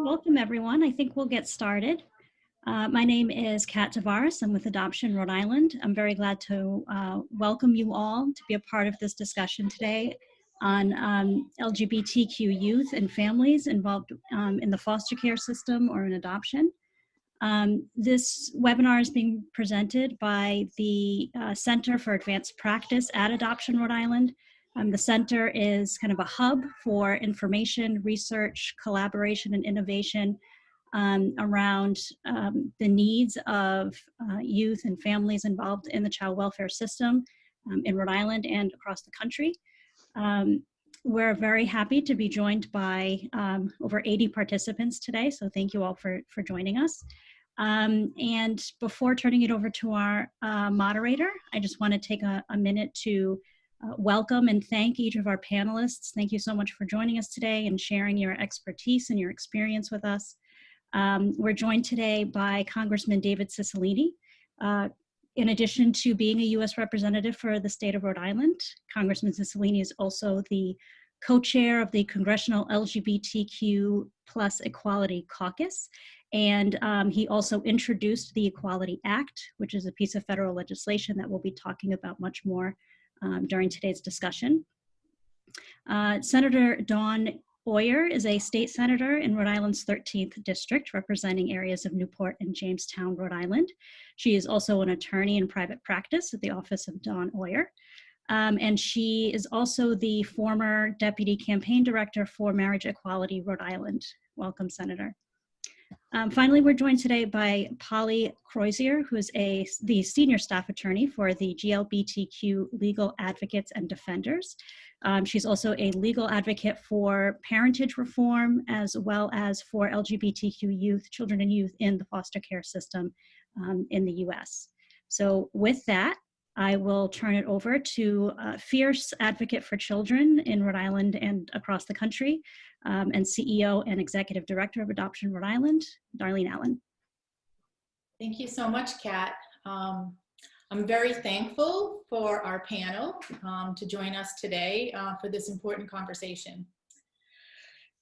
Welcome, everyone. I think we'll get started. My name is Kat Tavares. I'm with Adoption Rhode Island. I'm very glad to welcome you all to be a part of this discussion today on LGBTQ youth and families involved in the foster care system or in adoption. This webinar is being presented by the Center for Advanced Practice at Adoption Rhode Island. The center is kind of a hub for information, research, collaboration, and innovation around the needs of youth and families involved in the child welfare system in Rhode Island and across the country. We're very happy to be joined by over 80 participants today, so thank you all for joining us. And before turning it over to our moderator, I just want to take a minute to welcome and thank each of our panelists. Thank you so much for joining us today and sharing your expertise and your experience with us. We're joined today by Congressman David Cicilline. In addition to being a U.S. representative for the state of Rhode Island, Congressman Cicilline is also the co-chair of the Congressional LGBTQ+ Equality Caucus. And he also introduced the Equality Act, which is a piece of federal legislation that we'll be talking about much more during today's discussion. Senator Dawn Boyer is a state senator in Rhode Island's 13th district, representing areas of Newport and Jamestown, Rhode Island. She is also an attorney in private practice at the office of Dawn Boyer. And she is also the former deputy campaign director for Marriage Equality Rhode Island. Welcome, Senator. Finally, we're joined today by Polly Crozier, who is the senior staff attorney for the GLBTQ Legal Advocates and Defenders. She's also a legal advocate for parentage reform, as well as for LGBTQ youth, children and youth in the foster care system in the US. So with that, I will turn it over to a fierce advocate for children in Rhode Island and across the country, and CEO and Executive Director of Adoption Rhode Island, Darlene Allen. Thank you so much, Kat. I'm very thankful for our panel to join us today for this important conversation.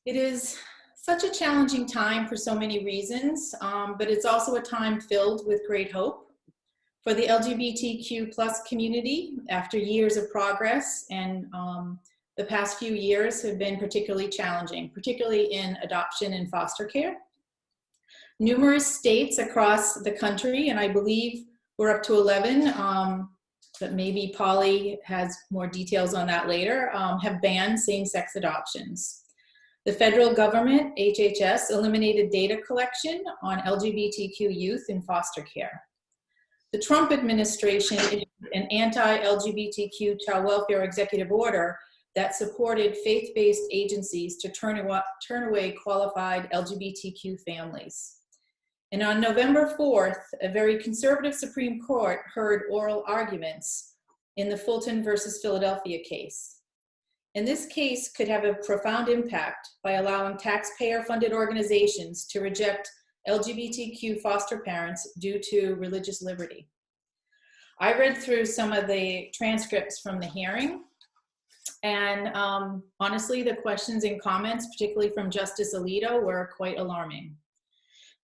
It is such a challenging time for so many reasons, but it's also a time filled with great hope. For the LGBTQ+ community, after years of progress, and the past few years have been particularly challenging, particularly in adoption and foster care. Numerous states across the country, and I believe we're up to 11, but maybe Polly has more details on that later, have banned same-sex adoptions. The federal government, HHS, eliminated data collection on LGBTQ youth in foster care. The Trump administration issued an anti-LGBTQ child welfare executive order that supported faith-based agencies to turn away qualified LGBTQ families. And on November 4th, a very conservative Supreme Court heard oral arguments in the Fulton versus Philadelphia case. And this case could have a profound impact by allowing taxpayer-funded organizations to reject LGBTQ foster parents due to religious liberty. I read through some of the transcripts from the hearing, and honestly, the questions and comments, particularly from Justice Alito, were quite alarming.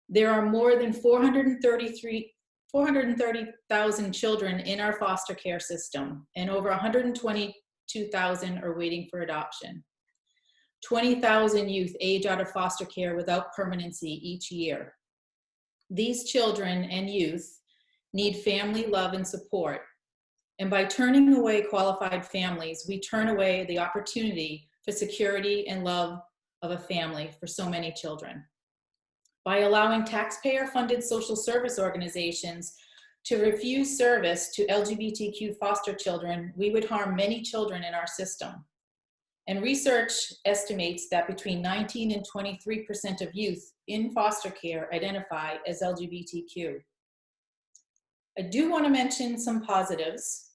There are more than 430,000 children in our foster care system, and over 122,000 are waiting for adoption. 20,000 youth age out of foster care without permanency each year. These children and youth need family love and support. And by turning away qualified families, we turn away the opportunity for security and love of a family for so many children. By allowing taxpayer-funded social service organizations to refuse service to LGBTQ foster children, we would harm many children in our system. And research estimates that between 19 and 23% of youth in foster care identify as LGBTQ. I do want to mention some positives.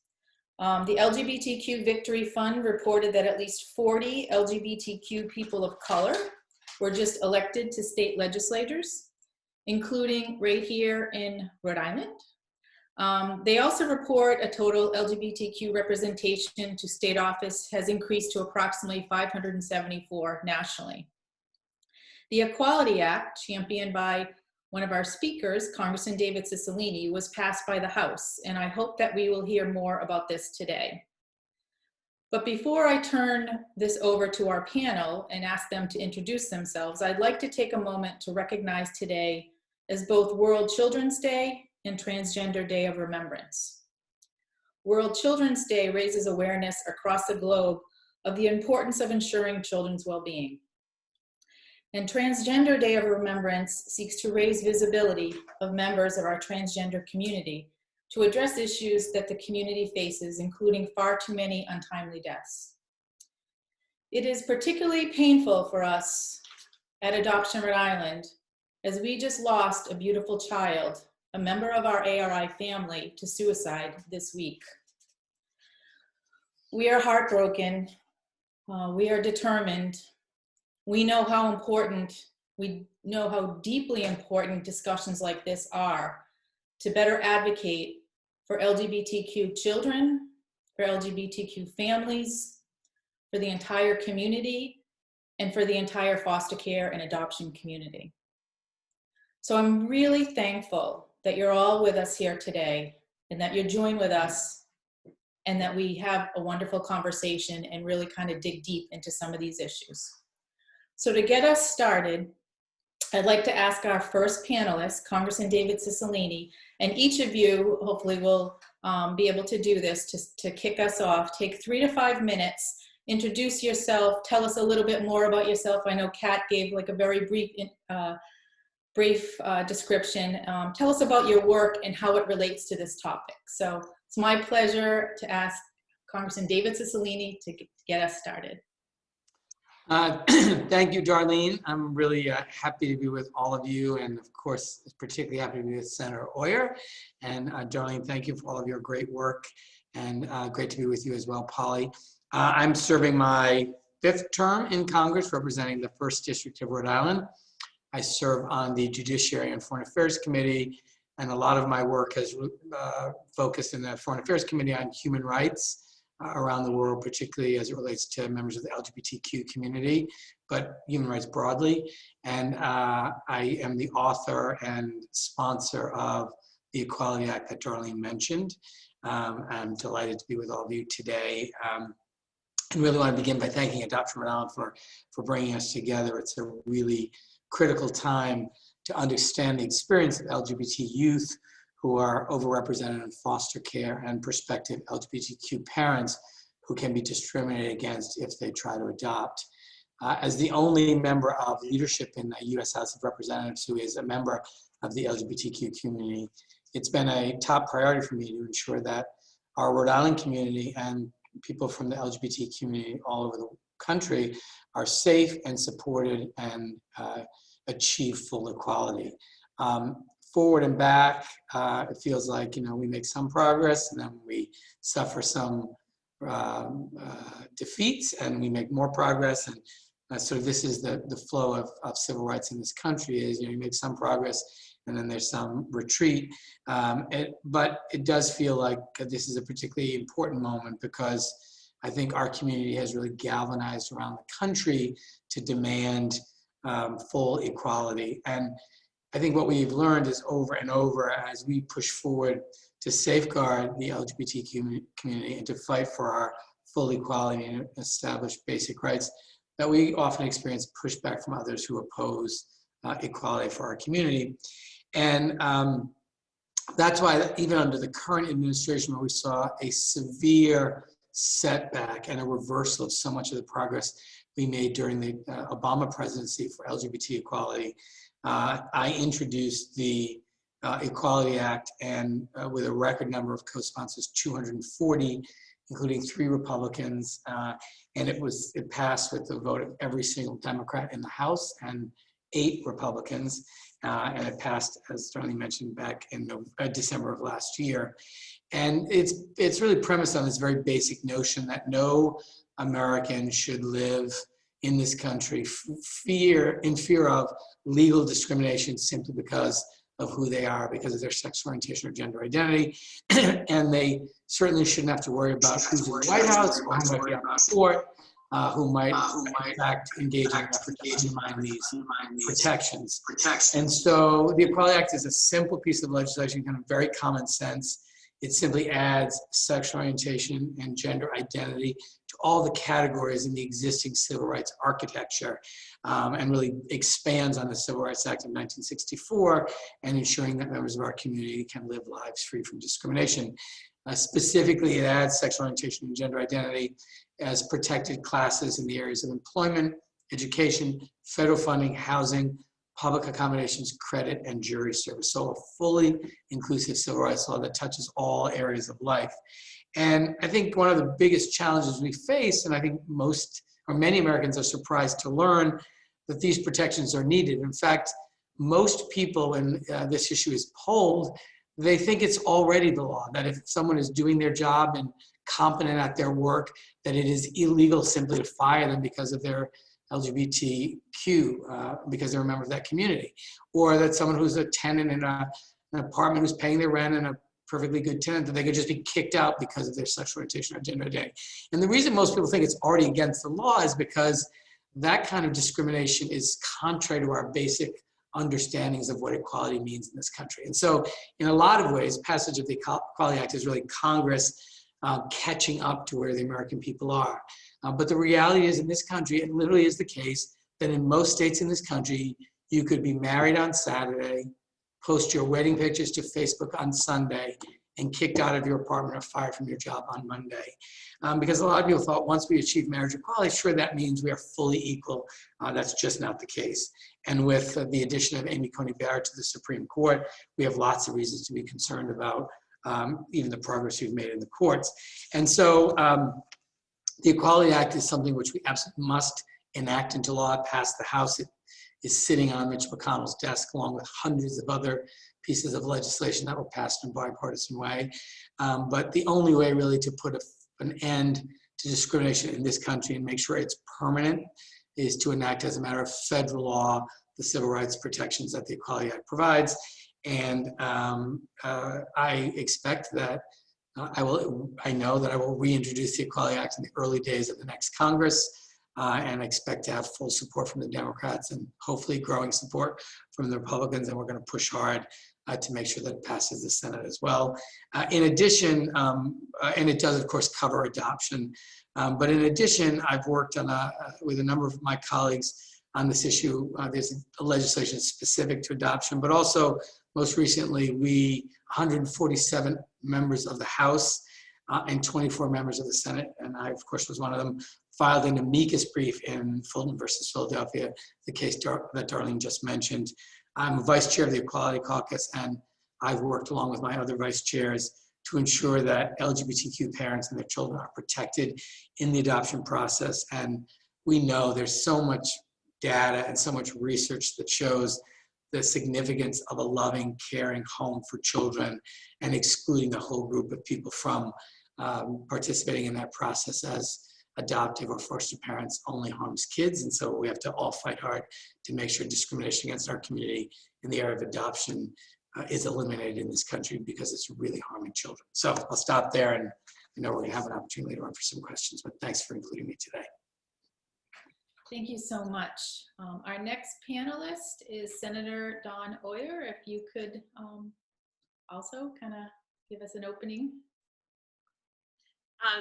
The LGBTQ Victory Fund reported that at least 40 LGBTQ people of color were just elected to state legislators, including right here in Rhode Island. They also report a total LGBTQ representation to state office has increased to approximately 574 nationally. The Equality Act, championed by one of our speakers, Congressman David Cicilline, was passed by the House, and I hope that we will hear more about this today. But before I turn this over to our panel and ask them to introduce themselves, I'd like to take a moment to recognize today as both World Children's Day and Transgender Day of Remembrance. World Children's Day raises awareness across the globe of the importance of ensuring children's well-being. And Transgender Day of Remembrance seeks to raise visibility of members of our transgender community to address issues that the community faces, including far too many untimely deaths. It is particularly painful for us at Adoption Rhode Island, as we just lost a beautiful child, a member of our ARI family, to suicide this week. We are heartbroken. We are determined. We know how important, we know how deeply important discussions like this are to better advocate for LGBTQ children, for LGBTQ families, for the entire community, and for the entire foster care and adoption community. So I'm really thankful that you're all with us here today and that you're joined with us and that we have a wonderful conversation and really kind of dig deep into some of these issues. So to get us started, I'd like to ask our first panelist, Congressman David Cicilline, and each of you hopefully will be able to do this to kick us off. Take 3 to 5 minutes, introduce yourself, tell us a little bit more about yourself. I know Kat gave like a very brief description. Tell us about your work and how it relates to this topic. So it's my pleasure to ask Congressman David Cicilline to get us started. Thank you, Darlene. I'm really happy to be with all of you, and of course, particularly happy to be with Senator Oyer. And Darlene, thank you for all of your great work, and great to be with you as well, Polly. I'm serving my 5th term in Congress, representing the 1st District of Rhode Island. I serve on the Judiciary and Foreign Affairs Committee, and a lot of my work has focused in the Foreign Affairs Committee on human rights around the world, particularly as it relates to members of the LGBTQ community, but human rights broadly. And I am the author and sponsor of the Equality Act that Darlene mentioned. I'm delighted to be with all of you today. And really want to begin by thanking Adoption Rhode Island for bringing us together. It's a really critical time to understand the experience of LGBT youth who are overrepresented in foster care and prospective LGBTQ parents who can be discriminated against if they try to adopt. As the only member of leadership in the U.S. House of Representatives who is a member of the LGBTQ community, it's been a top priority for me to ensure that our Rhode Island community and people from the LGBT community all over the country are safe and supported and achieve full equality. Forward and back, it feels like, we make some progress and then we suffer some defeats and we make more progress. And so this is the flow of civil rights in this country is, you make some progress and then there's some retreat. But it does feel like this is a particularly important moment because I think our community has really galvanized around the country to demand full equality. And I think what we've learned is over and over as we push forward to safeguard the LGBTQ community and to fight for our full equality and establish basic rights, that we often experience pushback from others who oppose equality for our community. And that's why even under the current administration, where we saw a severe setback and a reversal of so much of the progress we made during the Obama presidency for LGBT equality, I introduced the Equality Act, and with a record number of co-sponsors, 240, including 3 Republicans, and it passed with the vote of every single Democrat in the House and 8 Republicans, and it passed, as Darlene mentioned, back in December of last year. And it's really premised on this very basic notion that no American should live in this country in fear of legal discrimination simply because of who they are, because of their sexual orientation or gender identity. And they certainly shouldn't have to worry about who's in the White House or who might be on the court. who might in fact engage in an effort to undermine these protections. And so the Equality Act is a simple piece of legislation, kind of very common sense. It simply adds sexual orientation and gender identity to all the categories in the existing civil rights architecture, and really expands on the Civil Rights Act of 1964 and ensuring that members of our community can live lives free from discrimination. Specifically, it adds sexual orientation and gender identity as protected classes in the areas of employment, education, federal funding, housing, public accommodations, credit, and jury service. So a fully inclusive civil rights law that touches all areas of life. And I think one of the biggest challenges we face, and I think most or many Americans are surprised to learn, that these protections are needed. In fact, most people, when this issue is polled, they think it's already the law, that if someone is doing their job and competent at their work, that it is illegal simply to fire them because of their LGBTQ, because they're a member of that community. Or that someone who's a tenant in an apartment who's paying their rent and a perfectly good tenant, that they could just be kicked out because of their sexual orientation or gender identity. And the reason most people think it's already against the law is because that kind of discrimination is contrary to our basic understandings of what equality means in this country. And so in a lot of ways, passage of the Equality Act is really Congress catching up to where the American people are. But the reality is in this country, it literally is the case that in most states in this country, you could be married on Saturday, post your wedding pictures to Facebook on Sunday, and kicked out of your apartment or fired from your job on Monday. Because a lot of people thought once we achieve marriage equality, sure, that means we are fully equal. That's just not the case. And with the addition of Amy Coney Barrett to the Supreme Court, we have lots of reasons to be concerned about even the progress we've made in the courts. And so the Equality Act is something which we absolutely must enact into law. It passed the House. It is sitting on Mitch McConnell's desk along with hundreds of other pieces of legislation that were passed in a bipartisan way. But the only way really to put an end to discrimination in this country and make sure it's permanent is to enact as a matter of federal law the civil rights protections that the Equality Act provides. And I expect that I know that I will reintroduce the Equality Act in the early days of the next Congress, and expect to have full support from the Democrats and hopefully growing support from the Republicans. And we're going to push hard to make sure that it passes the Senate as well. In addition, and it does of course cover adoption, but in addition, I've worked on with a number of my colleagues on this issue. There's a legislation specific to adoption, but also most recently, 147 members of the House and 24 members of the Senate, and I, of course, was one of them, filed an amicus brief in Fulton versus Philadelphia, the case that Darlene just mentioned. I'm vice chair of the Equality Caucus, and I've worked along with my other vice chairs to ensure that LGBTQ parents and their children are protected in the adoption process. And we know there's so much data and so much research that shows the significance of a loving, caring home for children and excluding the whole group of people from participating in that process as adoptive or foster parents only harms kids. And so we have to all fight hard to make sure discrimination against our community in the area of adoption is eliminated in this country, because it's really harming children. So I'll stop there, and I know we're going to have an opportunity later on for some questions, but thanks for including me today. Thank you so much. Our next panelist is Senator Dawn Oyer. If you could also kind of give us an opening.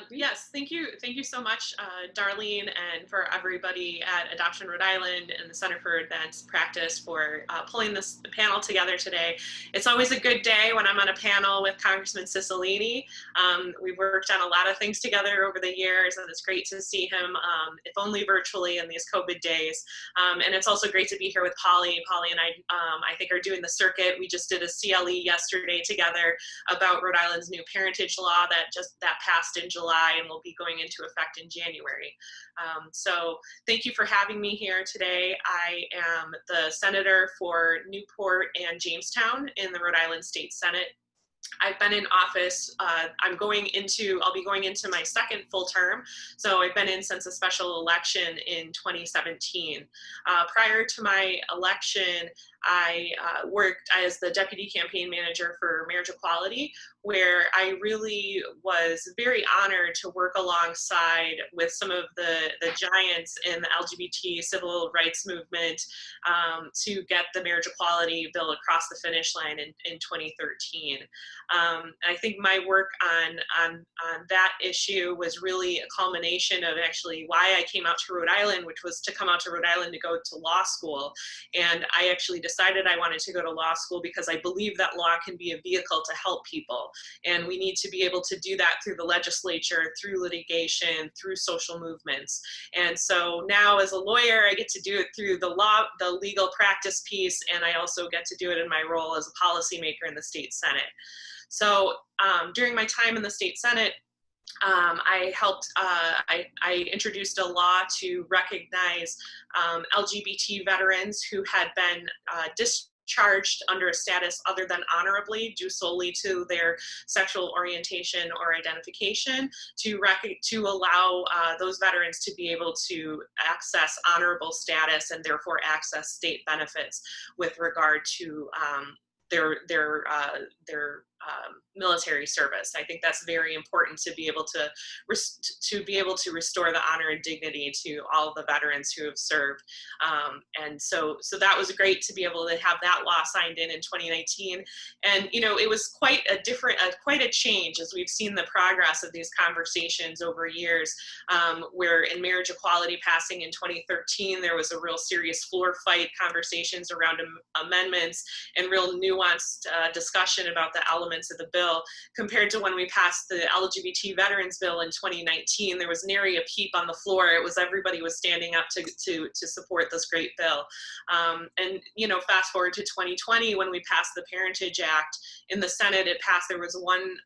Yes, thank you so much, Darlene, and for everybody at Adoption Rhode Island and the Center for Advanced Practice for pulling this panel together today. It's always a good day when I'm on a panel with Congressman Cicilline. We've worked on a lot of things together over the years, and it's great to see him, if only virtually in these COVID days. And it's also great to be here with Polly. Polly and I think, are doing the circuit. We just did a CLE yesterday together about Rhode Island's new parentage law that passed in July and will be going into effect in January. So thank you for having me here today. I am the senator for Newport and Jamestown in the Rhode Island State Senate. I've been in office, I'll be going into my second full term. So I've been in since a special election in 2017. Prior to my election, I worked as the deputy campaign manager for marriage equality, where I really was very honored to work alongside with some of the giants in the LGBT civil rights movement to get the marriage equality bill across the finish line in 2013. I think my work on that issue was really a culmination of actually why I came out to Rhode Island, which was to come out to Rhode Island to go to law school. And I actually decided I wanted to go to law school because I believe that law can be a vehicle to help people. And we need to be able to do that through the legislature, through litigation, through social movements. And so now as a lawyer, I get to do it through the law, the legal practice piece, and I also get to do it in my role as a policymaker in the state Senate. So during my time in the state Senate, I helped, I introduced a law to recognize LGBT veterans who had been discharged under a status other than honorably due solely to their sexual orientation or identification, to allow those veterans to be able to access honorable status and therefore access state benefits with regard to their military service. I think that's very important to be able to restore the honor and dignity to all the veterans who have served. And so that was great to be able to have that law signed in 2019. And it was quite a change as we've seen the progress of these conversations over years. Where in marriage equality passing in 2013, there was a real serious floor fight, conversations around amendments, and real nuanced discussion about the elements of the bill. Compared to when we passed the LGBT veterans bill in 2019, there was nary a peep on the floor. It was everybody was standing up to support this great bill. And fast forward to 2020 when we passed the Parentage Act in the Senate, it passed. There was one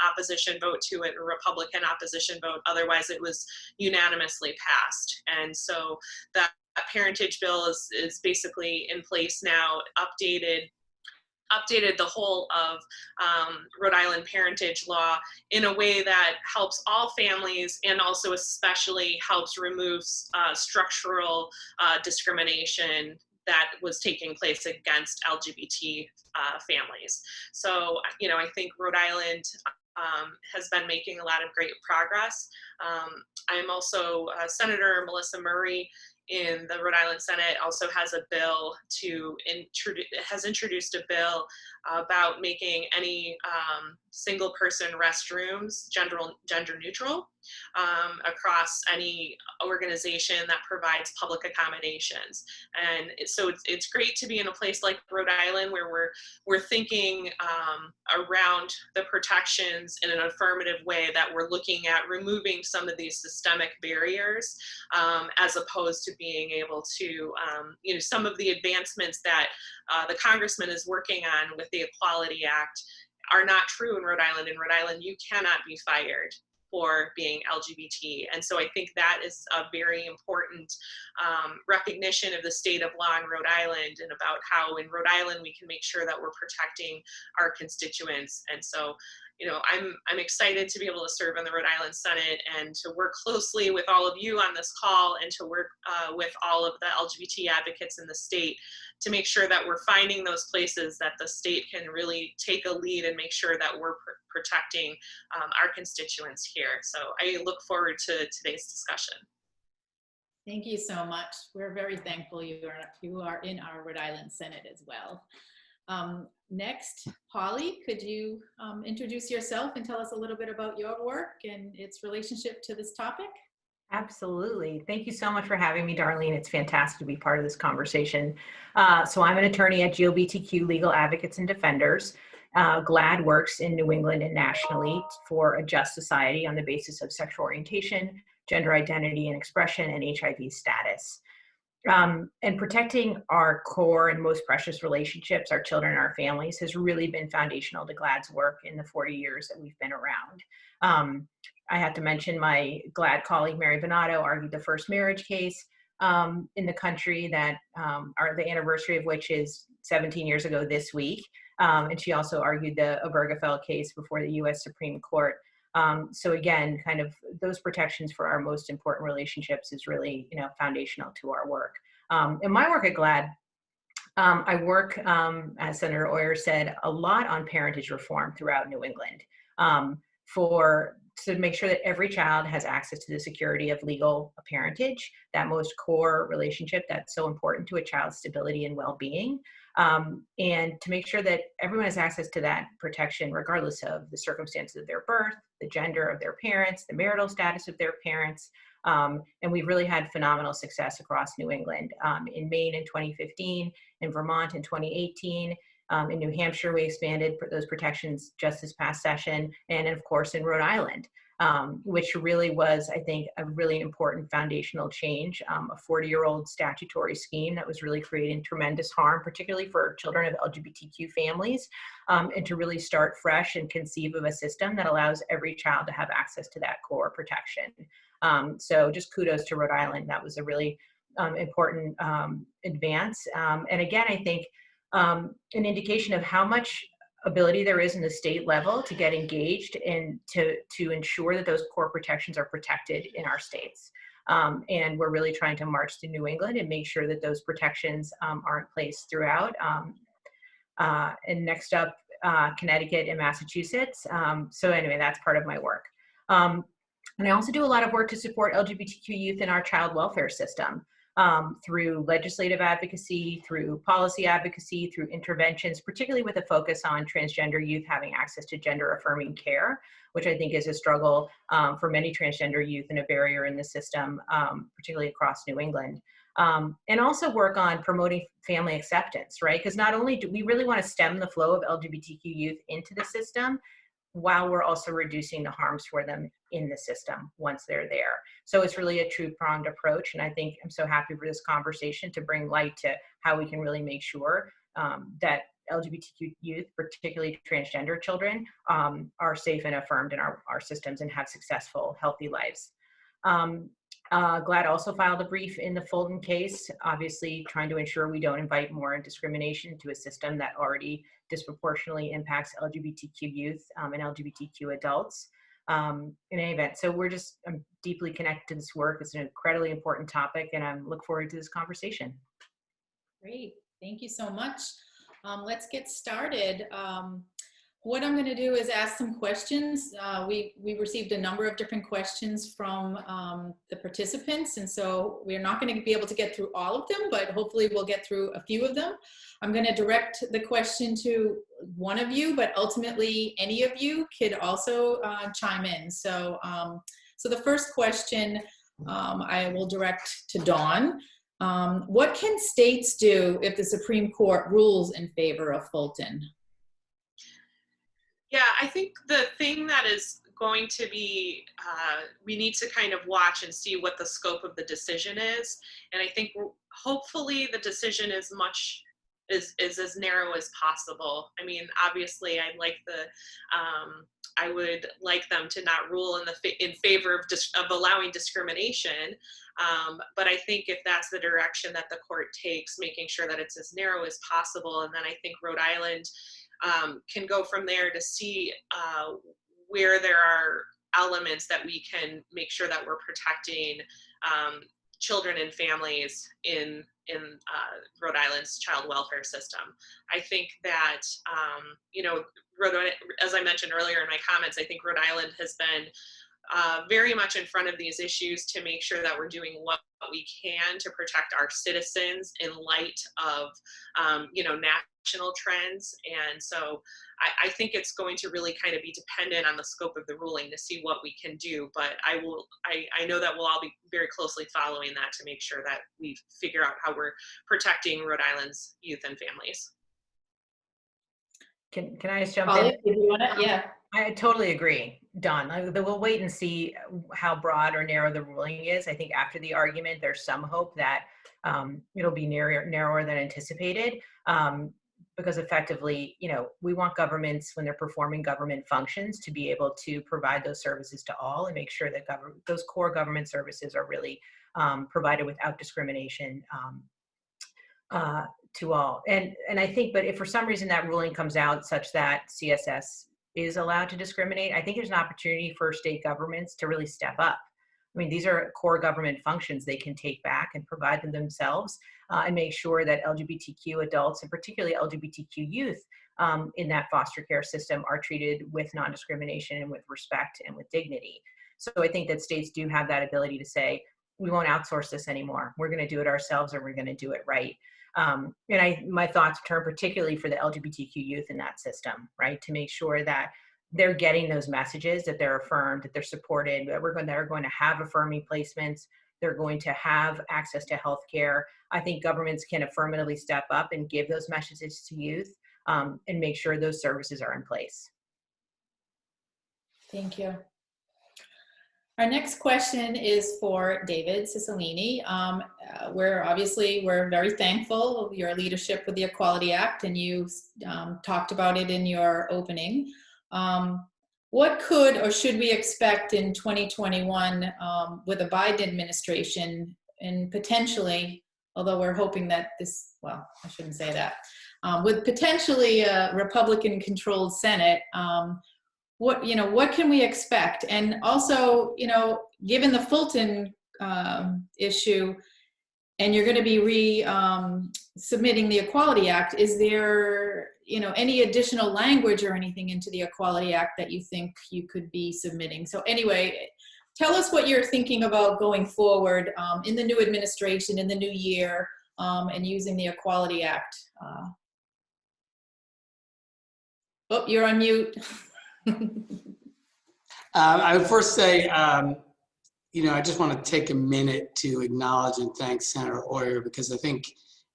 opposition vote to it, a Republican opposition vote. Otherwise, it was unanimously passed. And so that parentage bill is basically in place now, updated the whole of Rhode Island parentage law in a way that helps all families and also especially helps remove structural discrimination that was taking place against LGBT families. So, I think Rhode Island has been making a lot of great progress. I'm also Senator Melissa Murray in the Rhode Island Senate also has introduced a bill about making any single person restrooms gender neutral across any organization that provides public accommodations. And so it's great to be in a place like Rhode Island where we're thinking around the protections in an affirmative way, that we're looking at removing some of these systemic barriers as opposed to being able to, some of the advancements that the congressman is working on with the Equality Act are not true in Rhode Island. In Rhode Island, you cannot be fired for being LGBT. And so I think that is a very important recognition of the state of law in Rhode Island, and about how in Rhode Island we can make sure that we're protecting our constituents. And so, I'm excited to be able to serve in the Rhode Island Senate and to work closely with all of you on this call, and to work with all of the LGBT advocates in the state to make sure that we're finding those places that the state can really take a lead and make sure that we're protecting our constituents here. So I look forward to today's discussion. Thank you so much. We're very thankful you are in our Rhode Island Senate as well. Next, Polly, could you introduce yourself and tell us a little bit about your work and its relationship to this topic? Absolutely. Thank you so much for having me, Darlene. It's fantastic to be part of this conversation. So I'm an attorney at LGBTQ Legal Advocates and Defenders. GLAD works in New England and nationally for a just society on the basis of sexual orientation, gender identity and expression, and HIV status. And protecting our core and most precious relationships, our children and our families, has really been foundational to GLAD's work in the 40 years that we've been around. I have to mention my GLAD colleague, Mary Bonato, argued the first marriage case in the country that the anniversary of which is 17 years ago this week. And she also argued the Obergefell case before the US Supreme Court. So again, kind of those protections for our most important relationships is really, foundational to our work. And my work at GLAD I work, as Senator Oyer said, a lot on parentage reform throughout New England to make sure that every child has access to the security of legal parentage, that most core relationship that's so important to a child's stability and well-being, and to make sure that everyone has access to that protection regardless of the circumstances of their birth, the gender of their parents, the marital status of their parents. And we've really had phenomenal success across New England. In Maine in 2015, in Vermont in 2018, in New Hampshire, we expanded those protections just this past session, and of course in Rhode Island, which really was, I think, a really important foundational change, a 40-year-old statutory scheme that was really creating tremendous harm, particularly for children of LGBTQ families, and to really start fresh and conceive of a system that allows every child to have access to that core protection. So just kudos to Rhode Island. That was a really important advance. And again, I think an indication of how much ability there is in the state level to get engaged and to ensure that those core protections are protected in our states. And we're really trying to march to New England and make sure that those protections are in place throughout. And next up, Connecticut and Massachusetts. So anyway, that's part of my work. And I also do a lot of work to support LGBTQ youth in our child welfare system. Through legislative advocacy, through policy advocacy, through interventions, particularly with a focus on transgender youth having access to gender-affirming care, which I think is a struggle for many transgender youth and a barrier in the system, particularly across New England. And also work on promoting family acceptance, right? Because not only do we really want to stem the flow of LGBTQ youth into the system, while we're also reducing the harms for them in the system once they're there. So it's really a two-pronged approach. And I think I'm so happy for this conversation to bring light to how we can really make sure that LGBTQ youth, particularly transgender children, are safe and affirmed in our systems and have successful, healthy lives. GLAD also filed a brief in the Fulton case, obviously trying to ensure we don't invite more discrimination to a system that already disproportionately impacts LGBTQ youth and LGBTQ adults. In any event, so I'm deeply connected to this work. It's an incredibly important topic, and I look forward to this conversation. Great, thank you so much. Let's get started. What I'm going to do is ask some questions. We received a number of different questions from the participants, and so we're not going to be able to get through all of them, but hopefully we'll get through a few of them. I'm going to direct the question to one of you, but ultimately any of you could also chime in. So, so the first question I will direct to Dawn. What can states do if the Supreme Court rules in favor of Fulton? Yeah, I think the thing that is going to be, we need to kind of watch and see what the scope of the decision is. And I think hopefully the decision is as narrow as possible. I mean, obviously I would like them to not rule in favor of allowing discrimination. But I think if that's the direction that the court takes, making sure that it's as narrow as possible. And then I think Rhode Island can go from there to see where there are elements that we can make sure that we're protecting children and families in Rhode Island's child welfare system. I think that, as I mentioned earlier in my comments, I think Rhode Island has been very much in front of these issues to make sure that we're doing what we can to protect our citizens in light of, national trends. And so I think it's going to really kind of be dependent on the scope of the ruling to see what we can do. But I know that we'll all be very closely following that to make sure that we figure out how we're protecting Rhode Island's youth and families. Can I just jump in? If you want to, yeah. I totally agree, Dawn. We'll wait and see how broad or narrow the ruling is. I think after the argument, there's some hope that it'll be narrower than anticipated. Because effectively, we want governments, when they're performing government functions, to be able to provide those services to all and make sure that those core government services are really provided without discrimination to all. And I think, but if for some reason that ruling comes out such that CSS is allowed to discriminate, I think there's an opportunity for state governments to really step up. I mean, these are core government functions they can take back and provide them themselves, and make sure that LGBTQ adults, and particularly LGBTQ youth, in that foster care system are treated with non-discrimination and with respect and with dignity. So I think that states do have that ability to say, we won't outsource this anymore. We're going to do it ourselves, or we're going to do it right. And my thoughts turn particularly for the LGBTQ youth in that system, right? To make sure that they're getting those messages, that they're affirmed, that they're supported, that they're going to have affirming placements, they're going to have access to health care. I think governments can affirmatively step up and give those messages to youth, and make sure those services are in place. Thank you. Our next question is for David Cicilline. We're very thankful of your leadership with the Equality Act, and you talked about it in your opening. What could or should we expect in 2021 with a Biden administration, and potentially, although we're hoping that well, I shouldn't say that, with potentially a Republican-controlled Senate, what can we expect? And also, given the Fulton issue, and you're going to be submitting the Equality Act, is there any additional language or anything into the Equality Act that you think you could be submitting? So anyway, tell us what you're thinking about going forward in the new administration, in the new year, and using the Equality Act. Oh, you're on mute. I would first say, I just want to take a minute to acknowledge and thank Senator Oyer, because I think,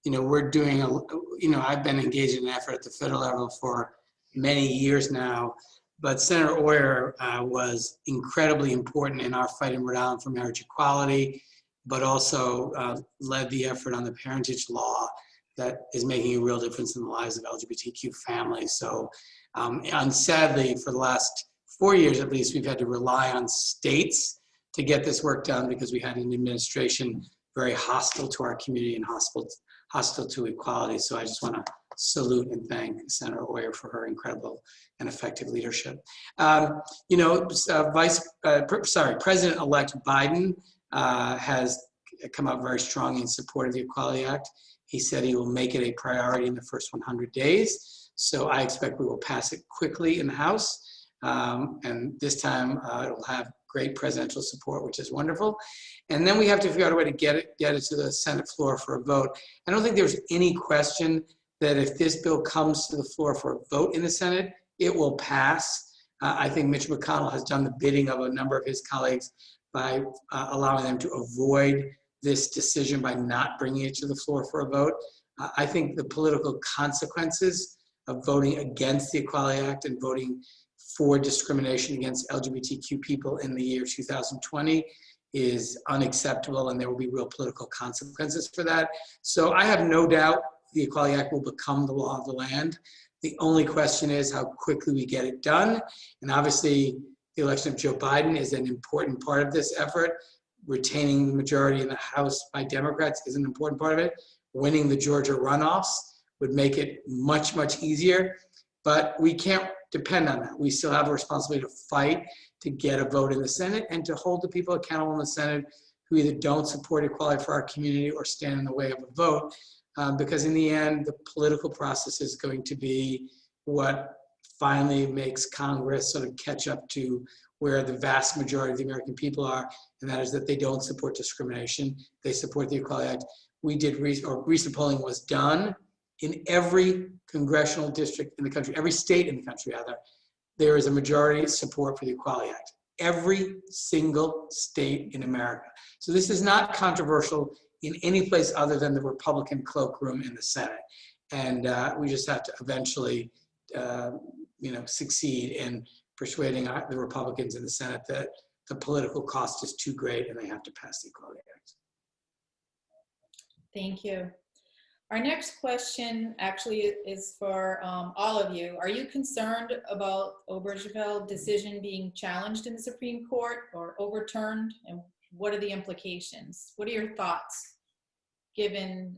we're doing, I've been engaged in an effort at the federal level for many years now, but Senator Oyer was incredibly important in our fight in Rhode Island for marriage equality, but also led the effort on the parentage law that is making a real difference in the lives of LGBTQ families. So, and sadly, for the last 4 years at least, we've had to rely on states to get this work done, because we had an administration very hostile to our community and hostile to equality. So I just want to salute and thank Senator Oyer for her incredible and effective leadership. President-elect Biden has come out very strongly in support of the Equality Act. He said he will make it a priority in the first 100 days. So I expect we will pass it quickly in the House. And this time it will have great presidential support, which is wonderful. And then we have to figure out a way to get it to the Senate floor for a vote. I don't think there's any question that if this bill comes to the floor for a vote in the Senate, it will pass. I think Mitch McConnell has done the bidding of a number of his colleagues by allowing them to avoid this decision by not bringing it to the floor for a vote. I think the political consequences of voting against the Equality Act and voting for discrimination against LGBTQ people in the year 2020 is unacceptable, and there will be real political consequences for that. So I have no doubt the Equality Act will become the law of the land. The only question is how quickly we get it done. And obviously, the election of Joe Biden is an important part of this effort. Retaining the majority in the House by Democrats is an important part of it. Winning the Georgia runoffs would make it much, much easier. But we can't depend on that. We still have a responsibility to fight to get a vote in the Senate and to hold the people accountable in the Senate who either don't support equality for our community or stand in the way of a vote. Because in the end, the political process is going to be what finally makes Congress sort of catch up to where the vast majority of the American people are, and that is that they don't support discrimination. They support the Equality Act. Recent polling was done in every congressional district in the country, every state in the country rather, there is a majority support for the Equality Act. Every single state in America. So this is not controversial in any place other than the Republican cloakroom in the Senate. And we just have to eventually succeed in persuading the Republicans in the Senate that the political cost is too great and they have to pass the Equality Act. Thank you. Our next question actually is for all of you. Are you concerned about Obergefell's decision being challenged in the Supreme Court or overturned? And what are the implications? What are your thoughts given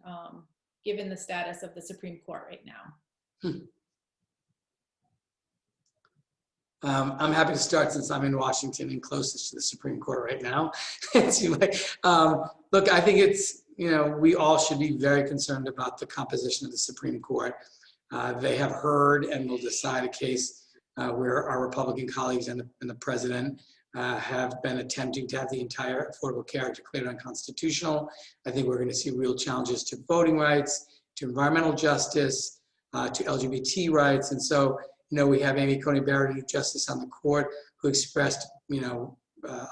the status of the Supreme Court right now? I'm happy to start since I'm in Washington and closest to the Supreme Court right now. Look, I think it's, we all should be very concerned about the composition of the Supreme Court. They have heard and will decide a case where our Republican colleagues and the president have been attempting to have the entire Affordable Care Act declared unconstitutional. I think we're going to see real challenges to voting rights, to environmental justice, to LGBT rights. And so, we have Amy Coney Barrett, a justice on the court, who expressed,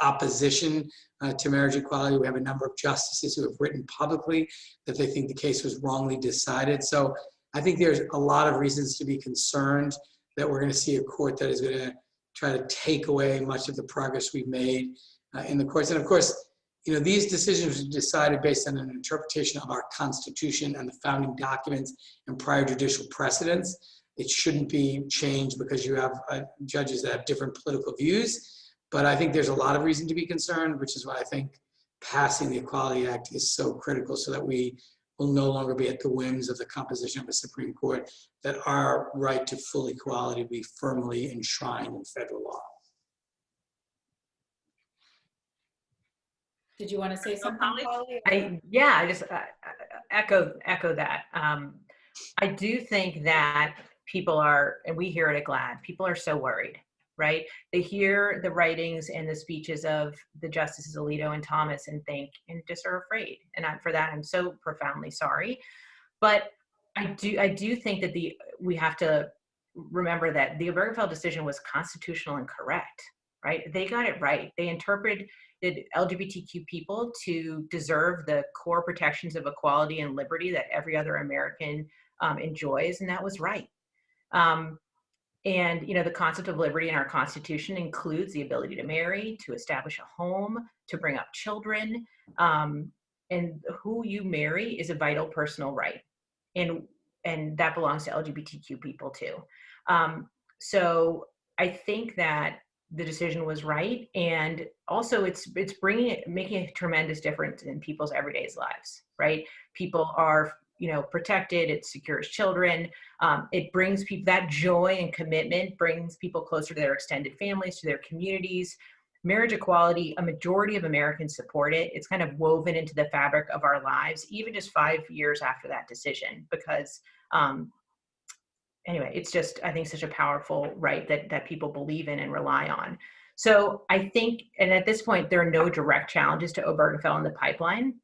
opposition to marriage equality. We have a number of justices who have written publicly that they think the case was wrongly decided. So I think there's a lot of reasons to be concerned that we're going to see a court that is going to try to take away much of the progress we've made in the courts. And of course, these decisions are decided based on an interpretation of our Constitution and the founding documents and prior judicial precedents. It shouldn't be changed because you have judges that have different political views. But I think there's a lot of reason to be concerned, which is why I think passing the Equality Act is so critical, so that we will no longer be at the whims of the composition of the Supreme Court, that our right to full equality be firmly enshrined in federal law. Did you want to say something, Polly? I just echo that. I do think that people are, and we hear it at GLAAD, people are so worried, right? They hear the writings and the speeches of the Justices Alito and Thomas and just are afraid. And for that, I'm so profoundly sorry. But I do think that we have to remember that the Obergefell decision was constitutional and correct, right? They got it right. They interpreted LGBTQ people to deserve the core protections of equality and liberty that every other American enjoys, and that was right. And the concept of liberty in our Constitution includes the ability to marry, to establish a home, to bring up children, and who you marry is a vital personal right, and that belongs to LGBTQ people too. So I think that the decision was right, and also it's making a tremendous difference in people's everyday lives, right? People are protected, it secures children, it brings people, that joy and commitment brings people closer to their extended families, to their communities. Marriage equality, a majority of Americans support it. It's kind of woven into the fabric of our lives, even just 5 years after that decision, because anyway, it's just, I think, such a powerful right that people believe in and rely on. So I think, and at this point, there are no direct challenges to Obergefell in the pipeline.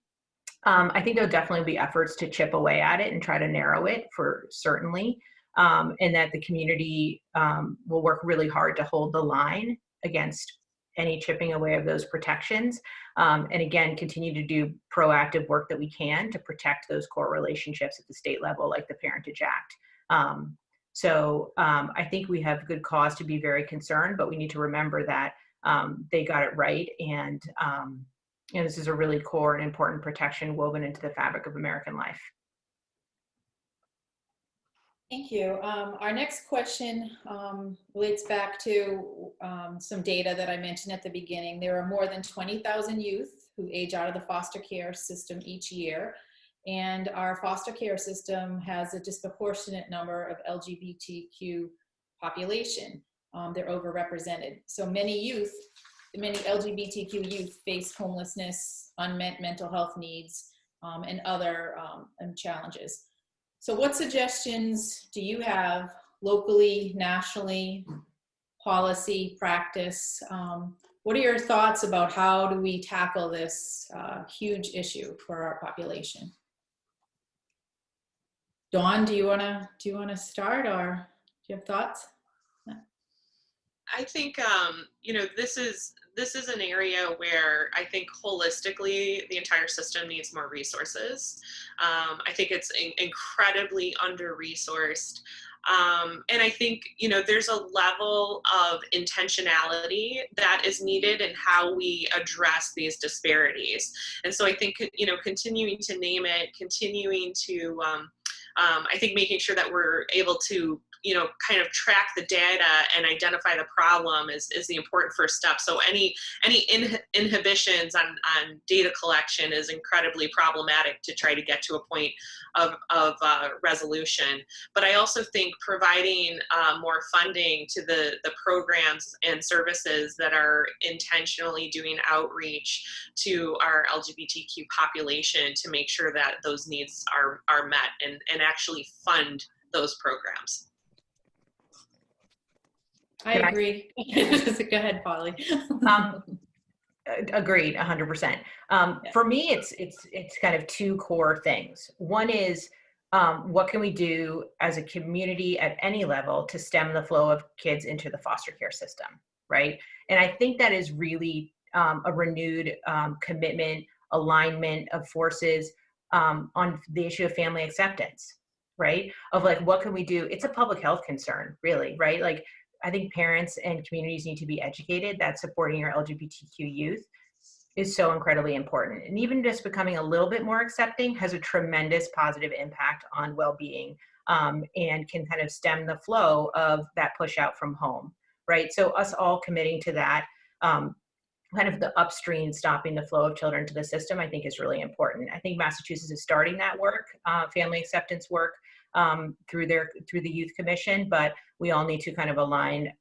I think there'll definitely be efforts to chip away at it and try to narrow it for certainly, and that the community will work really hard to hold the line against any chipping away of those protections. And again, continue to do proactive work that we can to protect those core relationships at the state level, like the Parentage Act. So I think we have good cause to be very concerned, but we need to remember that they got it right, and this is a really core and important protection woven into the fabric of American life. Thank you. Our next question relates back to some data that I mentioned at the beginning. There are more than 20,000 youth who age out of the foster care system each year. And our foster care system has a disproportionate number of LGBTQ population. They're overrepresented. So many LGBTQ youth face homelessness, unmet mental health needs, and other challenges. So what suggestions do you have locally, nationally, policy, practice? What are your thoughts about how do we tackle this huge issue for our population? Dawn, do you wanna start, or do you have thoughts? I think this is an area where I think holistically the entire system needs more resources. I think it's incredibly under-resourced. And I think, there's a level of intentionality that is needed in how we address these disparities. And so I think, continuing to name it, continuing to, I think making sure that we're able to, kind of track the data and identify the problem is the important first step. So any inhibitions on data collection is incredibly problematic to try to get to a point of resolution. But I also think providing more funding to the programs and services that are intentionally doing outreach to our LGBTQ population to make sure that those needs are met and actually fund those programs. I agree. Go ahead, Polly. Agreed, 100%. For me, it's kind of two core things. One is what can we do as a community at any level to stem the flow of kids into the foster care system, right? And I think that is really a renewed commitment, alignment of forces on the issue of family acceptance, right? Of like, what can we do? It's a public health concern, really, right? Like, I think parents and communities need to be educated that supporting our LGBTQ youth is so incredibly important. And even just becoming a little bit more accepting has a tremendous positive impact on well-being and can kind of stem the flow of that push out from home, right? So us all committing to that, kind of the upstream stopping the flow of children to the system, I think is really important. I think Massachusetts is starting that work, family acceptance work, through the Youth Commission, but we all need to kind of align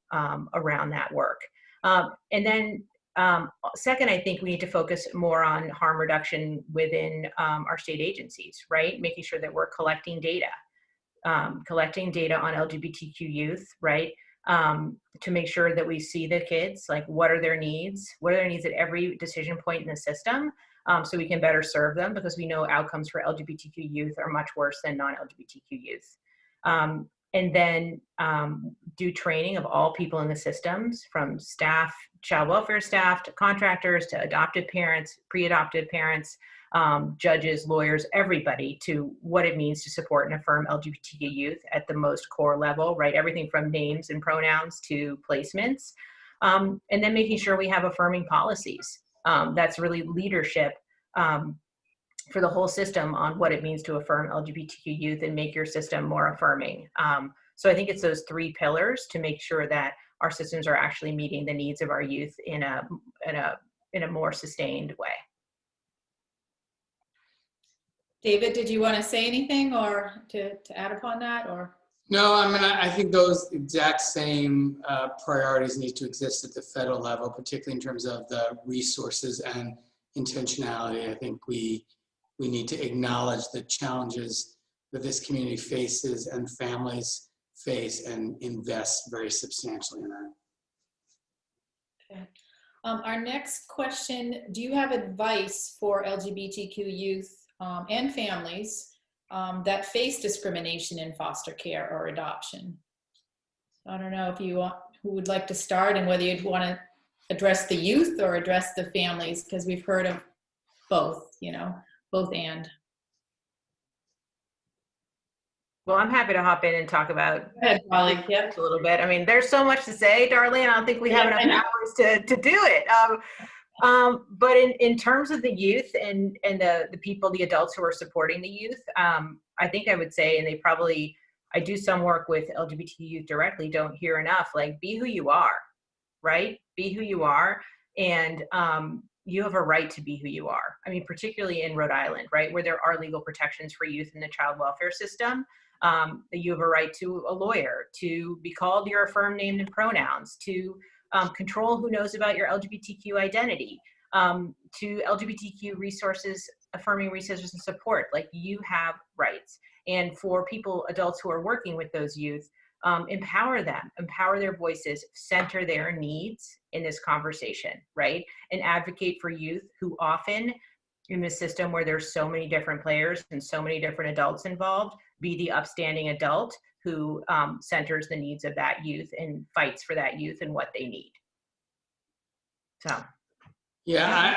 around that work. And then second, I think we need to focus more on harm reduction within our state agencies, right? Making sure that we're collecting data on LGBTQ youth, right? To make sure that we see the kids, like what are their needs at every decision point in the system, so we can better serve them, because we know outcomes for LGBTQ youth are much worse than non-LGBTQ youth. And then do training of all people in the systems, from staff, child welfare staff, to contractors, to adoptive parents, pre-adoptive parents, judges, lawyers, everybody, to what it means to support and affirm LGBTQ youth at the most core level, right? Everything from names and pronouns to placements. And then making sure we have affirming policies. That's really leadership for the whole system on what it means to affirm LGBTQ youth and make your system more affirming. So I think it's those three pillars to make sure that our systems are actually meeting the needs of our youth in a more sustained way. David, did you want to say anything or to add upon that, or? No, I mean, I think those exact same priorities need to exist at the federal level, particularly in terms of the resources and intentionality. I think we need to acknowledge the challenges that this community faces and families face and invest very substantially in that. Okay. Our next question, do you have advice for LGBTQ youth and families that face discrimination in foster care or adoption? I don't know if who would like to start, and whether you'd want to address the youth or address the families, because we've heard of both, both and. Well, I'm happy to hop in and talk about a little bit. I mean, there's so much to say, Darlene. I don't think we have enough hours to do it. But in terms of the youth and the people, the adults who are supporting the youth, I think I would say, and I do some work with LGBT youth directly, don't hear enough, like, be who you are, right? Be who you are. And you have a right to be who you are. I mean, particularly in Rhode Island, right? Where there are legal protections for youth in the child welfare system. You have a right to a lawyer, to be called your affirmed name and pronouns, to control who knows about your LGBTQ identity, to LGBTQ resources, affirming resources and support. Like, you have rights. And for adults who are working with those youth, empower them, empower their voices, center their needs in this conversation, right? And advocate for youth who often, in the system where there's so many different players and so many different adults involved, be the upstanding adult who centers the needs of that youth and fights for that youth and what they need. So. Yeah,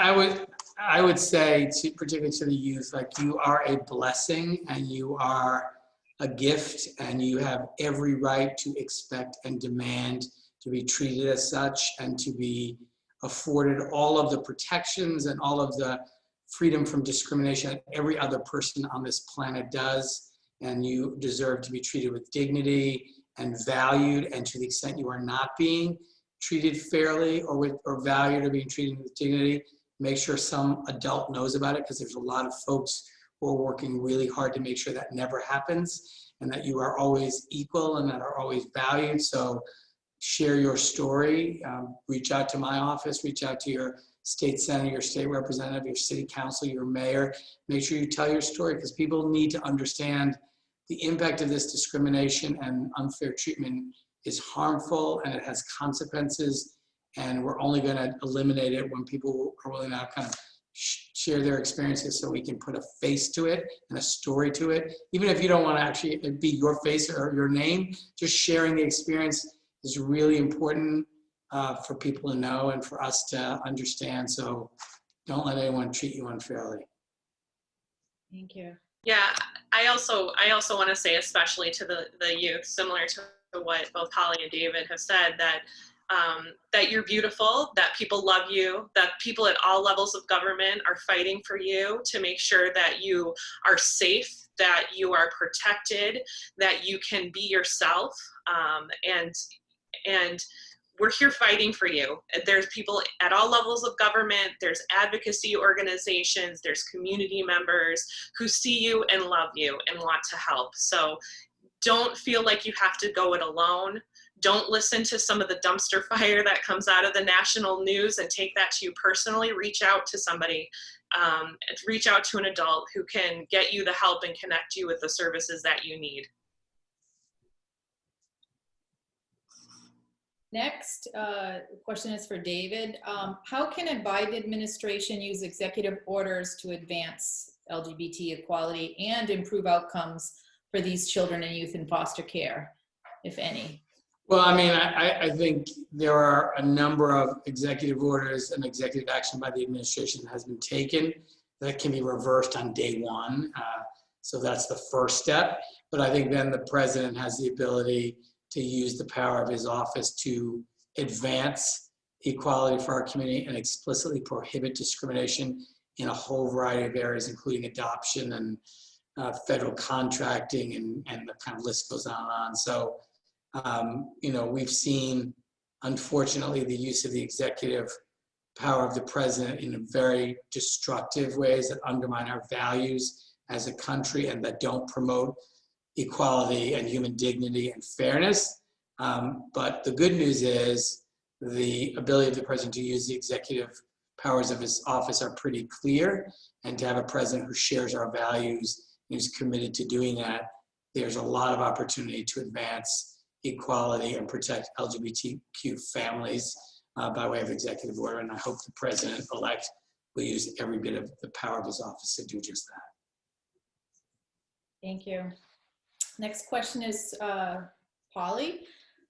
I would say, particularly to the youth, like, you are a blessing and you are a gift, and you have every right to expect and demand to be treated as such and to be afforded all of the protections and all of the freedom from discrimination that every other person on this planet does. And you deserve to be treated with dignity and valued, and to the extent you are not being treated fairly or valued or being treated with dignity, make sure some adult knows about it, because there's a lot of folks who are working really hard to make sure that never happens and that you are always equal and that are always valued. So share your story, reach out to my office, reach out to your state senator, your state representative, your city council, your mayor. Make sure you tell your story, because people need to understand the impact of this discrimination and unfair treatment is harmful and it has consequences, and we're only going to eliminate it when people are willing to kind of share their experiences, so we can put a face to it and a story to it. Even if you don't want to actually be your face or your name, just sharing the experience is really important for people to know and for us to understand. So don't let anyone treat you unfairly. Thank you. Yeah, I also want to say, especially to the youth, similar to what both Holly and David have said, that that you're beautiful, that people love you, that people at all levels of government are fighting for you to make sure that you are safe, that you are protected, that you can be yourself, and we're here fighting for you. There's people at all levels of government, there's advocacy organizations, there's community members who see you and love you and want to help. So don't feel like you have to go it alone. Don't listen to some of the dumpster fire that comes out of the national news and take that to you personally. Reach out to somebody, reach out to an adult who can get you the help and connect you with the services that you need. Next question is for David. How can a Biden administration use executive orders to advance LGBT equality and improve outcomes for these children and youth in foster care, if any? Well, I mean, I think there are a number of executive orders and executive action by the administration that has been taken that can be reversed on day one. So that's the first step. But I think then the president has the ability to use the power of his office to advance equality for our community and explicitly prohibit discrimination in a whole variety of areas, including adoption and federal contracting, and the kind of list goes on and on. So, you know, we've seen, unfortunately, the use of the executive power of the president in very destructive ways that undermine our values as a country and that don't promote equality and human dignity and fairness. But the good news is the ability of the president to use the executive powers of his office are pretty clear, and to have a president who shares our values and who's committed to doing that, there's a lot of opportunity to advance equality and protect LGBTQ families by way of executive order. And I hope the president-elect will use every bit of the power of his office to do just that. Thank you. Next question is Polly.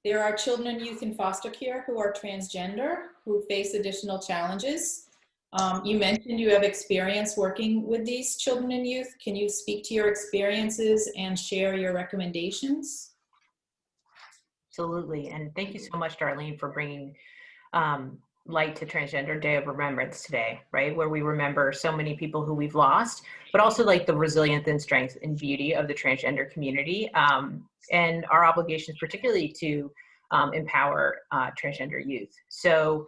There are children and youth in foster care who are transgender, who face additional challenges. You mentioned you have experience working with these children and youth. Can you speak to your experiences and share your recommendations? Absolutely. And thank you so much, Darlene, for bringing light to Transgender Day of Remembrance today, right? Where we remember so many people who we've lost, but also like the resilience and strength and beauty of the transgender community, and our obligations, particularly to empower transgender youth. So,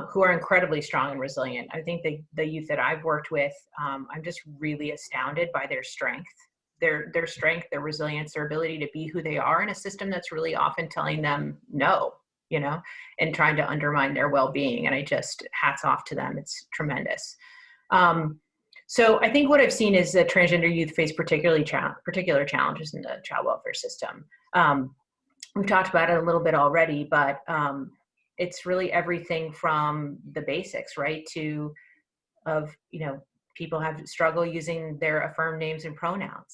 who are incredibly strong and resilient. I think the youth that I've worked with, I'm just really astounded by their strength. Their strength, their resilience, their ability to be who they are in a system that's really often telling them no, you know, and trying to undermine their well-being. And I just, hats off to them. It's tremendous. So I think what I've seen is that transgender youth face particular challenges in the child welfare system. We've talked about it a little bit already, but it's really everything from the basics, right, to people have struggle using their affirmed names and pronouns.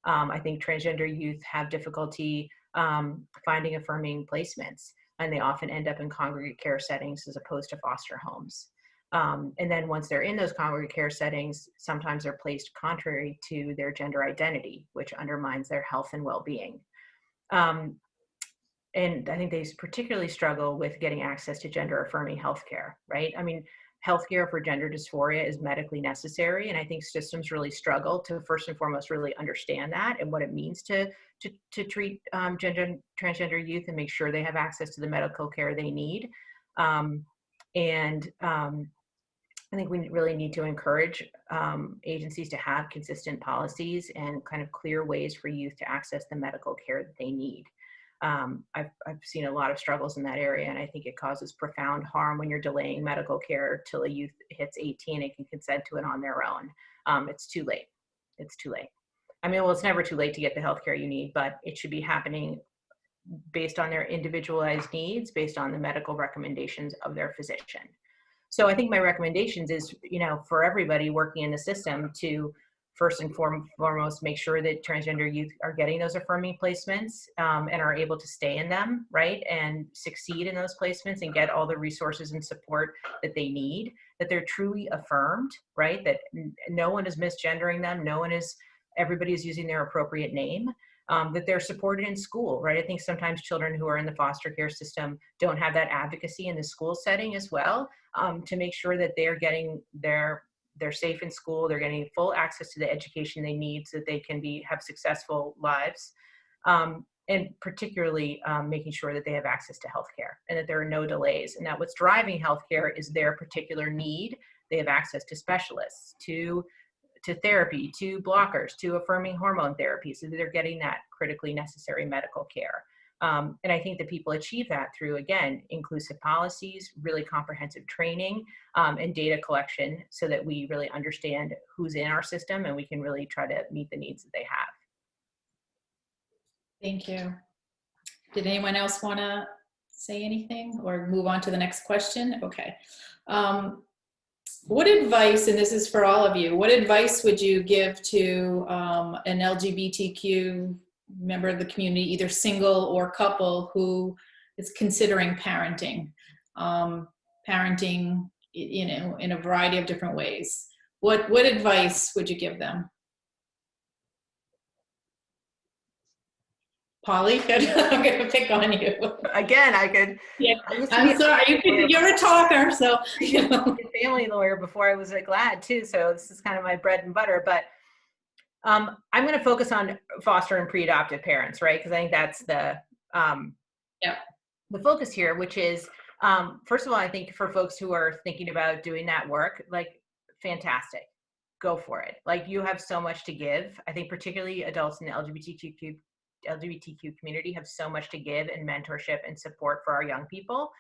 I think transgender youth have difficulty finding affirming placements, and they often end up in congregate care settings as opposed to foster homes. And then once they're in those congregate care settings, sometimes they're placed contrary to their gender identity, which undermines their health and well-being. And I think they particularly struggle with getting access to gender affirming healthcare, right? I mean, healthcare for gender dysphoria is medically necessary. And I think systems really struggle to first and foremost really understand that and what it means to treat gender transgender youth and make sure they have access to the medical care they need. I think we really need to encourage agencies to have consistent policies and kind of clear ways for youth to access the medical care that they need. I've seen a lot of struggles in that area, and I think it causes profound harm when you're delaying medical care till a youth hits 18 and can consent to it on their own. It's too late. It's too late. I mean, well, it's never too late to get the health care you need, but it should be happening based on their individualized needs, based on the medical recommendations of their physician. So I think my recommendations is, for everybody working in the system to first and foremost make sure that transgender youth are getting those affirming placements and are able to stay in them, right, and succeed in those placements and get all the resources and support that they need, that they're truly affirmed, right, that no one is misgendering them, everybody is using their appropriate name, that they're supported in school, right? I think sometimes children who are in the foster care system don't have that advocacy in the school setting as well, to make sure that they're getting they're safe in school, they're getting full access to the education they need so that they can have successful lives, and particularly making sure that they have access to healthcare and that there are no delays, and that what's driving healthcare is their particular need. They have access to specialists, to therapy, to blockers, to affirming hormone therapy, so that they're getting that critically necessary medical care. And I think that people achieve that through, again, inclusive policies, really comprehensive training, and data collection, so that we really understand who's in our system and we can really try to meet the needs that they have. Thank you. Did anyone else want to say anything or move on to the next question? Okay. What advice, and this is for all of you, what advice would you give to an LGBTQ member of the community, either single or couple, who is considering parenting, in a variety of different ways? What advice would you give them? Polly, I'm going to pick on you. Again, I could. Yeah, I'm sorry. You're a talker, so. I was a family lawyer before I was a GLAD too, so this is kind of my bread and butter. But I'm going to focus on foster and pre-adoptive parents, right? Because I think that's the focus here, which is, first of all, I think for folks who are thinking about doing that work, like, fantastic, go for it. Like, you have so much to give. I think particularly adults in the LGBTQ community have so much to give in mentorship and support for our young people,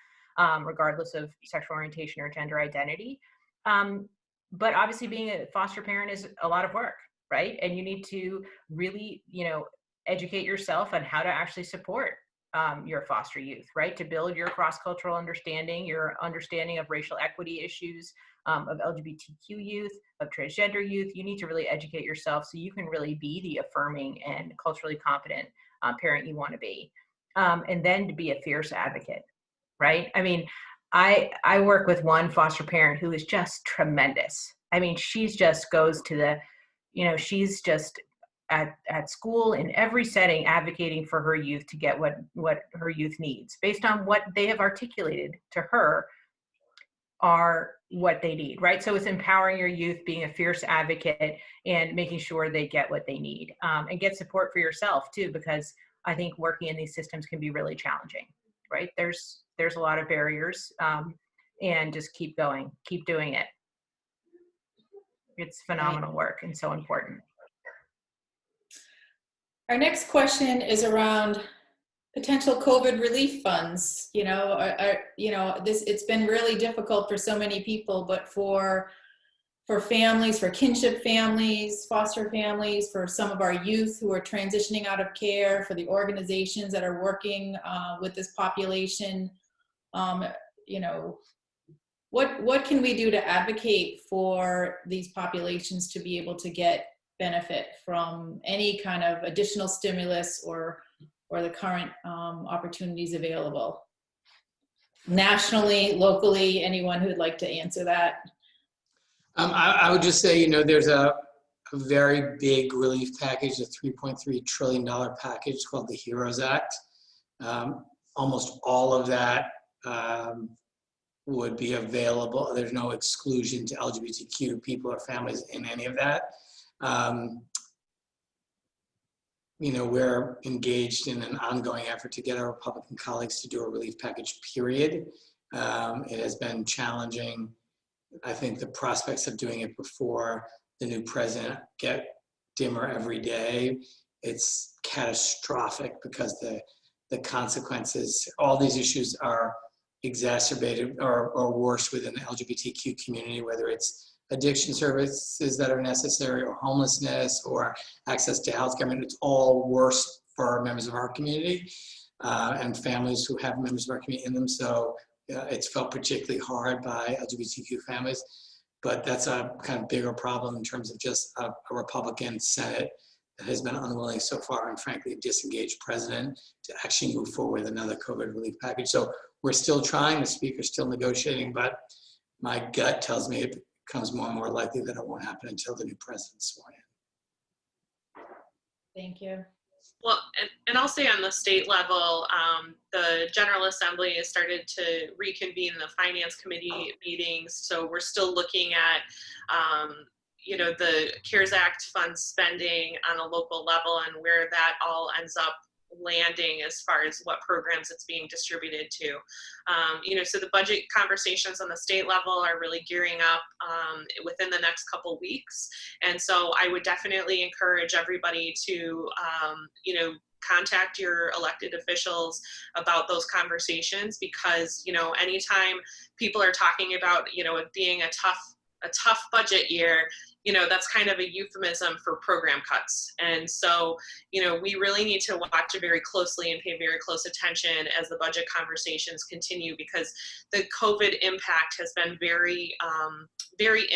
regardless of sexual orientation or gender identity. But obviously being a foster parent is a lot of work, right? And you need to really, educate yourself on how to actually support your foster youth, right? To build your cross-cultural understanding, your understanding of racial equity issues, of LGBTQ youth, of transgender youth. You need to really educate yourself so you can really be the affirming and culturally competent parent you want to be. And then to be a fierce advocate, right? I mean, I work with one foster parent who is just tremendous. I mean, she's just goes to she's just at school in every setting advocating for her youth to get what her youth needs based on what they have articulated to her are what they need, right? So it's empowering your youth, being a fierce advocate, and making sure they get what they need, and get support for yourself too, because I think working in these systems can be really challenging, right? There's a lot of barriers, and just keep going, keep doing it. It's phenomenal work and so important. Our next question is around potential COVID relief funds. It's been really difficult for so many people, but for families, for kinship families, foster families, for some of our youth who are transitioning out of care, for the organizations that are working with this population, what can we do to advocate for these populations to be able to get benefit from any kind of additional stimulus or the current opportunities available? Nationally, locally, anyone who'd like to answer that? I would just say, there's a very big relief package, a $3.3 trillion package called the HEROES Act. Almost all of that would be available. There's no exclusion to LGBTQ people or families in any of that. You know, we're engaged in an ongoing effort to get our Republican colleagues to do a relief package, period. It has been challenging. I think the prospects of doing it before the new president get dimmer every day. It's catastrophic because the consequences, all these issues are exacerbated or worse within the LGBTQ community, whether it's addiction services that are necessary or homelessness or access to healthcare. I mean, it's all worse for members of our community and families who have members of our community in them. So it's felt particularly hard by LGBTQ families, but that's a kind of bigger problem in terms of just a Republican Senate that has been unwilling so far, and frankly, a disengaged president to actually move forward with another COVID relief package. So we're still trying, the speaker's still negotiating, but my gut tells me it becomes more and more likely that it won't happen until the new president's sworn in. Thank you. Well, and I'll say on the state level, the General Assembly has started to reconvene the Finance Committee meetings. So we're still looking at, you know, the CARES Act fund spending on a local level and where that all ends up landing as far as what programs it's being distributed to. You know, so the budget conversations on the state level are really gearing up within the next couple weeks. And so I would definitely encourage everybody to, you know, contact your elected officials about those conversations, because, you know, anytime people are talking about, you know, it being a tough budget year, you know, that's kind of a euphemism for program cuts. And so, you know, we really need to watch it very closely and pay very close attention as the budget conversations continue, because the COVID impact has been very, very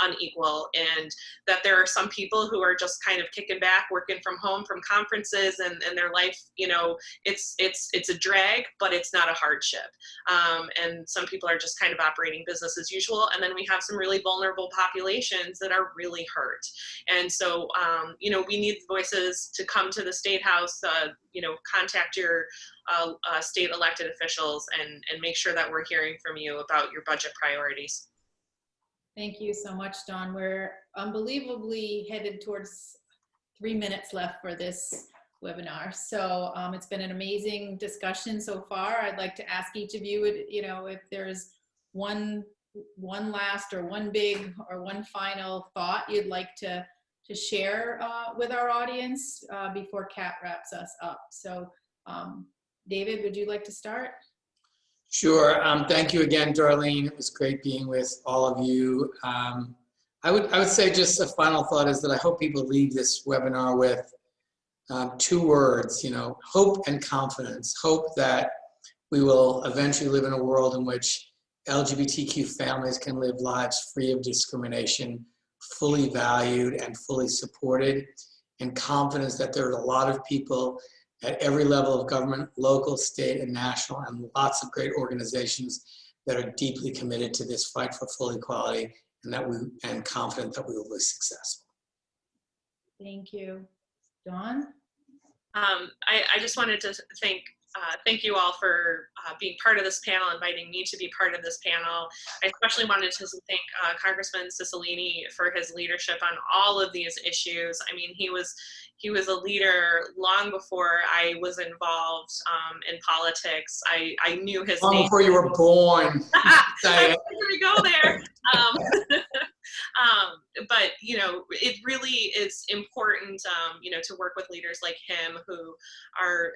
unequal, and that there are some people who are just kind of kicking back, working from home from conferences, and their life, you know, it's a drag, but it's not a hardship. And some people are just kind of operating business as usual. And then we have some really vulnerable populations that are really hurt. And so, you know, we need voices to come to the State House, you know, contact your state elected officials and make sure that we're hearing from you about your budget priorities. Thank you so much, Dawn. We're unbelievably headed towards 3 minutes left for this webinar. So it's been an amazing discussion so far. I'd like to ask each of you, you know, if there's one last or one big or one final thought you'd like to share with our audience before Kat wraps us up. So David, would you like to start? Sure. Thank you again, Darlene. It was great being with all of you. I would say just a final thought is that I hope people leave this webinar with 2 words, you know, hope and confidence. Hope that we will eventually live in a world in which LGBTQ families can live lives free of discrimination, fully valued and fully supported, and confidence that there are a lot of people at every level of government, local, state, and national, and lots of great organizations that are deeply committed to this fight for full equality, and confident that we will be successful. Thank you. Dawn? I just wanted to thank you all for being part of this panel, inviting me to be part of this panel. I especially wanted to thank Congressman Cicilline for his leadership on all of these issues. I mean, he was a leader long before I was involved in politics. I knew his name. Long before you were born. I was going to go there. But, you know, it really is important, you know, to work with leaders like him who are,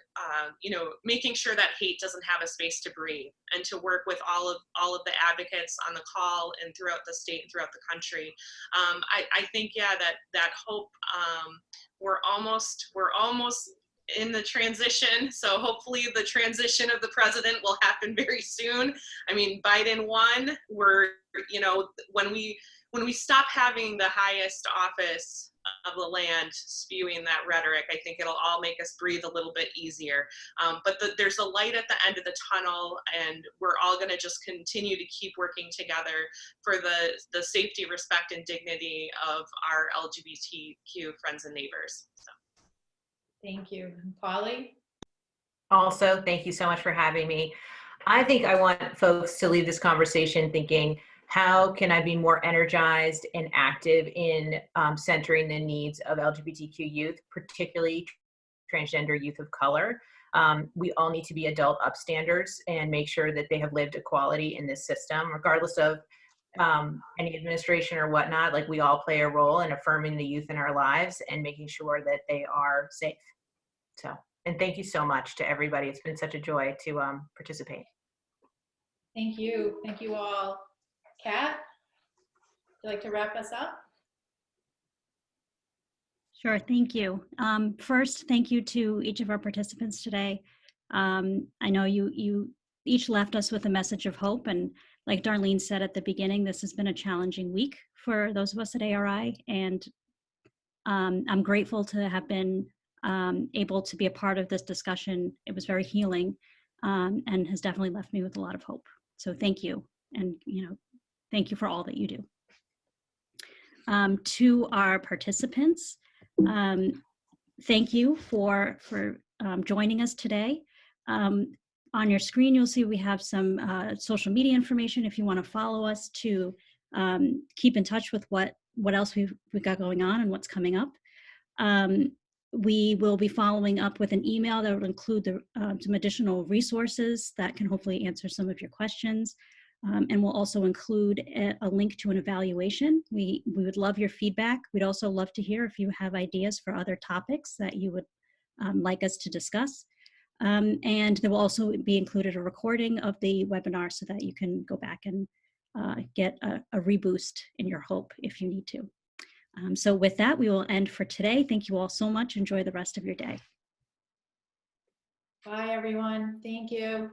you know, making sure that hate doesn't have a space to breathe, and to work with all of the advocates on the call and throughout the state and throughout the country. I think, yeah, that hope, we're almost in the transition. So hopefully the transition of the president will happen very soon. I mean, Biden won. We're, you know, when we stop having the highest office of the land spewing that rhetoric, I think it'll all make us breathe a little bit easier. But there's a light at the end of the tunnel, and we're all going to just continue to keep working together for the safety, respect, and dignity of our LGBTQ friends and neighbors. So. Thank you. Polly? Also, thank you so much for having me. I think I want folks to leave this conversation thinking, how can I be more energized and active in centering the needs of LGBTQ youth, particularly transgender youth of color? We all need to be adult upstanders and make sure that they have lived equality in this system, regardless of any administration or whatnot. Like, we all play a role in affirming the youth in our lives and making sure that they are safe. So, and thank you so much to everybody. It's been such a joy to participate. Thank you. Thank you all. Kat, would you like to wrap us up? Sure, thank you. First, thank you to each of our participants today. I know you each left us with a message of hope, and like Darlene said at the beginning, this has been a challenging week for those of us at ARI, and I'm grateful to have been able to be a part of this discussion. It was very healing, and has definitely left me with a lot of hope. So thank you, and thank you for all that you do. To our participants, thank you for joining us today. On your screen, you'll see we have some social media information if you want to follow us to keep in touch with what else we've got going on and what's coming up. We will be following up with an email that will include some additional resources that can hopefully answer some of your questions. And we'll also include a link to an evaluation. We would love your feedback. We'd also love to hear if you have ideas for other topics that you would like us to discuss. And there will also be included a recording of the webinar so that you can go back and get a reboost in your hope if you need to. So with that, we will end for today. Thank you all so much. Enjoy the rest of your day. Bye, everyone. Thank you.